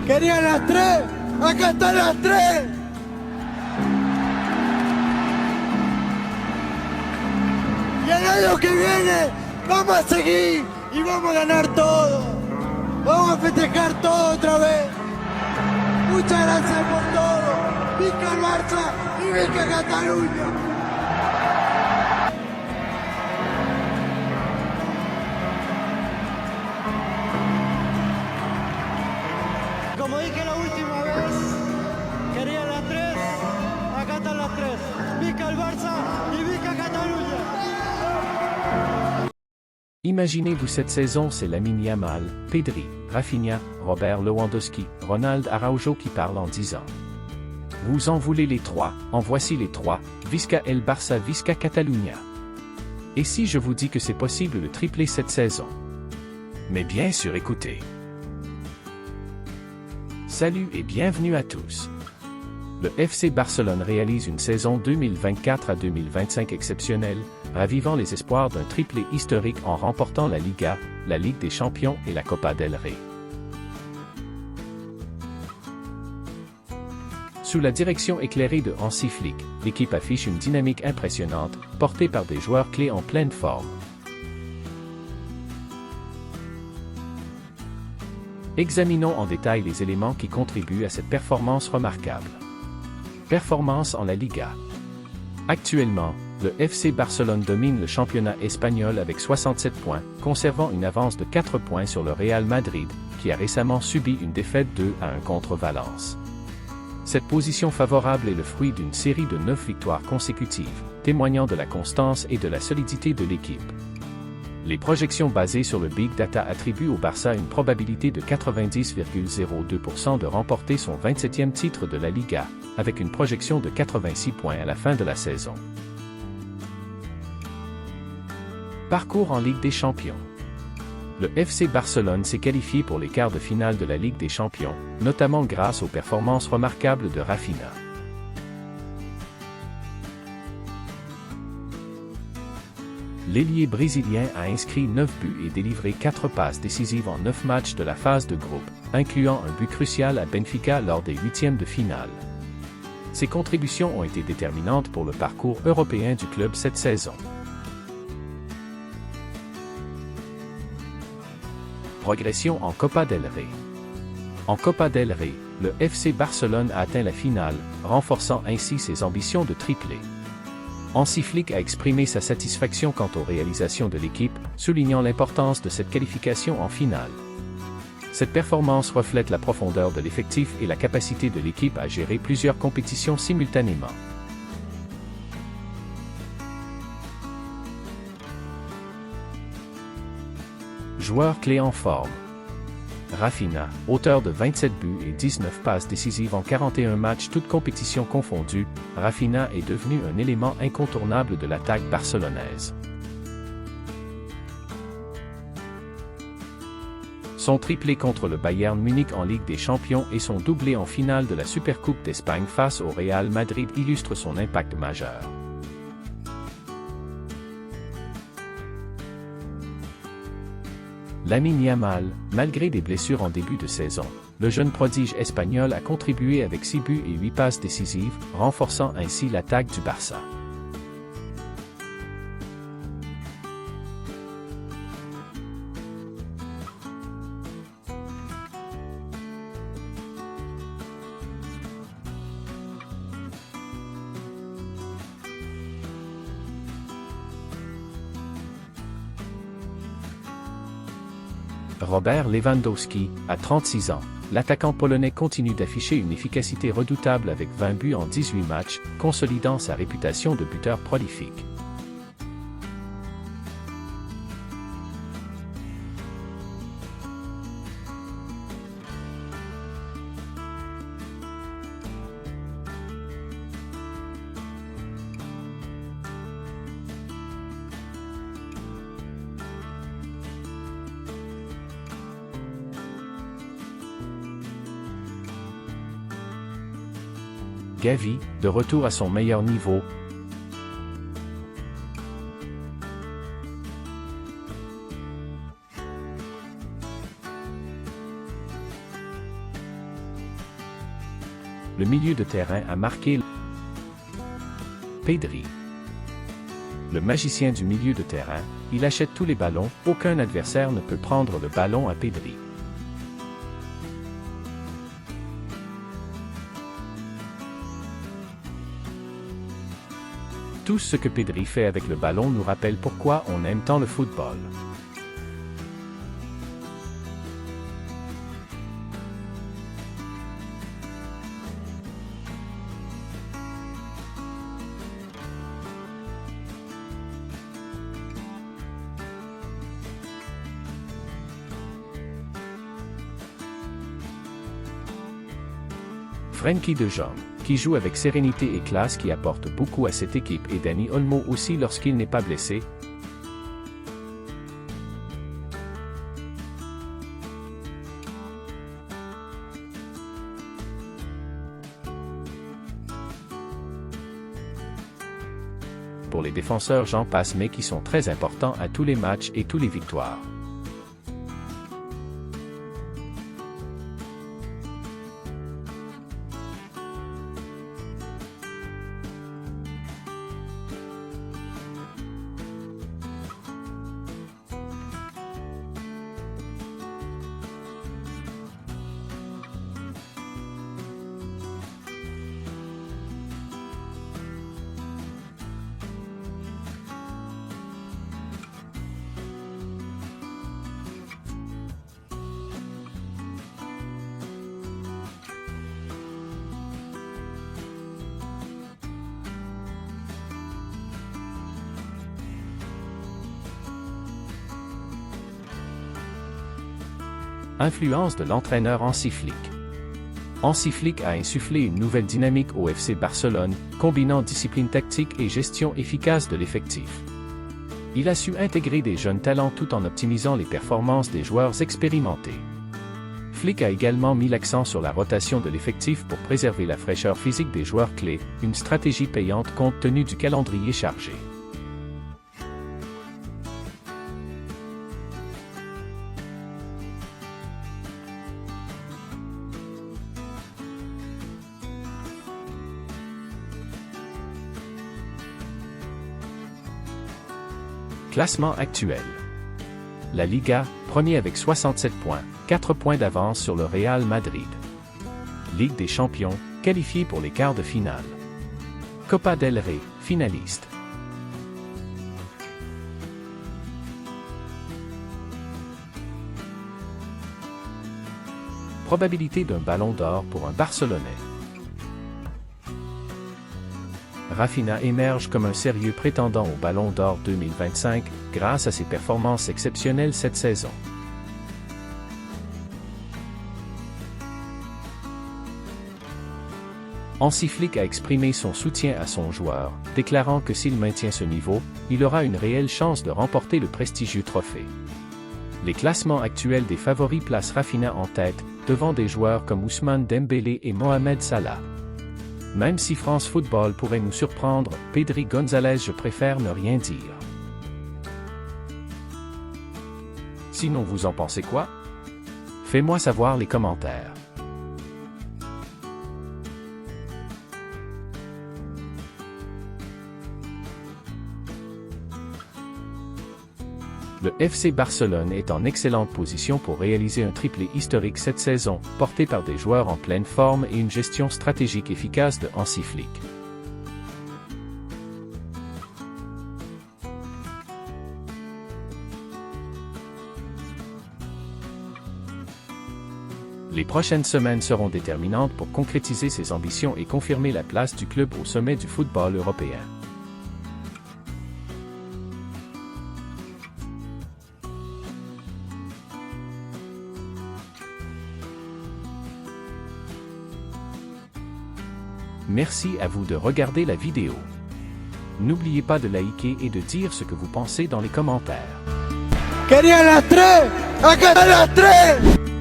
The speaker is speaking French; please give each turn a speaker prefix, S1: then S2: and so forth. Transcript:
S1: Querían las tres, acá están las tres. Y el año que viene vamos a seguir y vamos a ganar todo. Vamos a festejar todo otra vez. Muchas gracias por todo. Viva el Barça y viva Cataluña. Como dije la última vez, quería las tres, acá están las tres. Viva el Barça y viva Cataluña.
S2: Imaginez-vous cette saison, c'est Lamine Yamal, Pedri, Rafinha, Robert Lewandowski, Ronald Araujo qui parlent en disant « Vous en voulez les trois, en voici les trois, Visca el Barça, Visca Catalunya. » Et si je vous dis que c'est possible de tripler cette saison? Mais bien sûr, écoutez. Salut et bienvenue à tous. Le FC Barcelone réalise une saison 2024 à 2025 exceptionnelle, ravivant les espoirs d'un triplé historique en remportant la Liga, la Ligue des Champions et la Copa del Rey. Sous la direction éclairée de Hansi Flick, l'équipe affiche une dynamique impressionnante, portée par des joueurs clés en pleine forme. Examinons en détail les éléments qui contribuent à cette performance remarquable. Performance en la Liga. Actuellement, le FC Barcelone domine le championnat espagnol avec 67 points, conservant une avance de 4 points sur le Real Madrid, qui a récemment subi une défaite 2-1 contre Valence. Cette position favorable est le fruit d'une série de 9 victoires consécutives, témoignant de la constance et de la solidité de l'équipe. Les projections basées sur le Big Data attribuent au Barça une probabilité de 90,02% de remporter son 27e titre de la Liga, avec une projection de 86 points à la fin de la saison. Parcours en Ligue des Champions. Le FC Barcelone s'est qualifié pour les quarts de finale de la Ligue des Champions, notamment grâce aux performances remarquables de Rafinha. L'ailier brésilien a inscrit 9 buts et délivré 4 passes décisives en 9 matchs de la phase de groupe, incluant un but crucial à Benfica lors des huitièmes de finale. Ses contributions ont été déterminantes pour le parcours européen du club cette saison. Progression en Copa del Rey. En Copa del Rey, le FC Barcelone a atteint la finale, renforçant ainsi ses ambitions de triplé. Hansi Flick a exprimé sa satisfaction quant aux réalisations de l'équipe, soulignant l'importance de cette qualification en finale. Cette performance reflète la profondeur de l'effectif et la capacité de l'équipe à gérer plusieurs compétitions simultanément. Joueur clé en forme. Rafinha, auteur de 27 buts et 19 passes décisives en 41 matchs toutes compétitions confondues, Rafinha est devenu un élément incontournable de l'attaque barcelonaise. Son triplé contre le Bayern Munich en Ligue des Champions et son doublé en finale de la Supercoupe d'Espagne face au Real Madrid illustrent son impact majeur. Lamine Yamal, malgré des blessures en début de saison, le jeune prodige espagnol a contribué avec 6 buts et 8 passes décisives, renforçant ainsi l'attaque du Barça. Robert Lewandowski, à 36 ans, l'attaquant polonais continue d'afficher une efficacité redoutable avec 20 buts en 18 matchs, consolidant sa réputation de buteur prolifique. Gavi, de retour à son meilleur niveau. Le milieu de terrain a marqué Pedri. Le magicien du milieu de terrain, il achète tous les ballons, aucun adversaire ne peut prendre le ballon à Pedri. Tout ce que Pedri fait avec le ballon nous rappelle pourquoi on aime tant le football. Frenkie de Jong, qui joue avec sérénité et classe, qui apporte beaucoup à cette équipe, et Dani Olmo aussi lorsqu'il n'est pas blessé. Pour les défenseurs, j'en passe, mais qui sont très importants à tous les matchs et tous les victoires. Influence de l'entraîneur Hansi Flick. Hansi Flick a insufflé une nouvelle dynamique au FC Barcelone, combinant discipline tactique et gestion efficace de l'effectif. Il a su intégrer des jeunes talents tout en optimisant les performances des joueurs expérimentés. Flick a également mis l'accent sur la rotation de l'effectif pour préserver la fraîcheur physique des joueurs clés, une stratégie payante compte tenu du calendrier chargé. Classement actuel. La Liga, premier avec 67 points, 4 points d'avance sur le Real Madrid. Ligue des Champions, qualifié pour les quarts de finale. Copa del Rey, finaliste. Probabilité d'un ballon d'or pour un Barcelonais. Rafinha émerge comme un sérieux prétendant au Ballon d'Or 2025 grâce à ses performances exceptionnelles cette saison. Hansi Flick a exprimé son soutien à son joueur, déclarant que s'il maintient ce niveau, il aura une réelle chance de remporter le prestigieux trophée. Les classements actuels des favoris placent Rafinha en tête, devant des joueurs comme Ousmane Dembélé et Mohamed Salah. Même si France Football pourrait nous surprendre, Pedri González, je préfère ne rien dire. Sinon, vous en pensez quoi? Fais-moi savoir les commentaires. Le FC Barcelone est en excellente position pour réaliser un triplé historique cette saison, porté par des joueurs en pleine forme et une gestion stratégique efficace de Hansi Flick. Les prochaines semaines seront déterminantes pour concrétiser ses ambitions et confirmer la place du club au sommet du football européen. Merci à vous de regarder la vidéo. N'oubliez pas de liker et de dire ce que vous pensez dans les commentaires.
S1: ¡Querían las tres! ¡Acá están las tres!